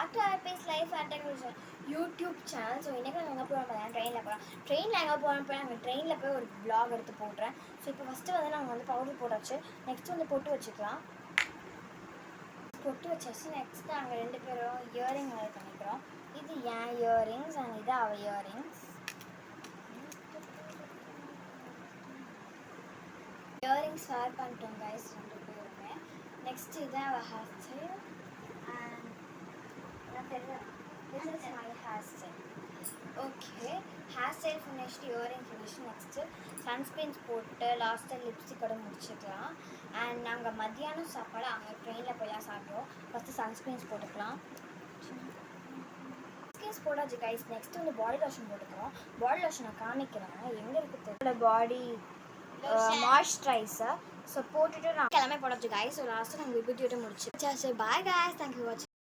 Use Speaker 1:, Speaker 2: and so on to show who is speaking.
Speaker 1: Back to RBS life and technology YouTube channel. So இன்றைக்கி நாங்கள் எங்கே போகிறோம் பார்த்தீங்கன்னா ட்ரெயினில் போகிறோம். ட்ரெயினில் எங்கே போகிறோம் போய் நாங்கள் ட்ரெயினில் போய் ஒரு வ்ளாக் எடுத்து போடுறேன். ஸோ இப்போ ஃபஸ்ட்டு வந்து நாங்கள் வந்து பவுடர் போட்டாச்சு. நெக்ஸ்ட் வந்து பொட்டு வச்சுக்கலாம். பொட்டு வச்சாச்சு. நெக்ஸ்ட் நாங்கள் 2 பேரும் இயரிங் வேறு பண்ணிக்கிறோம். இது என் இயரிங்ஸ் அண்ட் இது அவள் இயரிங்ஸ். இயரிங்ஸ் வேர் பண்ணிட்டோம் கைஸ் 2 பேருமே. நெக்ஸ்ட் இது அவள் hair style and this is my hairstyle. Okay, hairstyle finished, earring finished. Next sunscreens போட்டு லாஸ்ட்டாக லிப்ஸ்டிக்கோட முடிச்சுக்கலாம். அண்ட் நாங்கள் மத்தியானம் சாப்பாடு அங்கே ட்ரெயினில் போய் தான் சாப்பிடுவோம். ஃபஸ்ட்டு சன்ஸ்க்ரீன்ஸ் போட்டுக்கலாம். சன்ஸ்க்ரீன்ஸ் போட்டாச்சு கைஸ். நெக்ஸ்ட் வந்து பாடி லோஷன் போட்டுக்கிறோம். பாடி லோஷனை காமிக்கிறேன் எங்கே இருக்குது பாடி மாய்ஸ்சரைசர். ஸோ போட்டுட்டு நான் எல்லாமே போட்டாச்சு கைஸ். ஸோ லாஸ்ட்டு நாங்கள் விபூதி விட்டு முடிச்சு. பாய் கைஸ், தேங்க்யூ வாட்சிங்.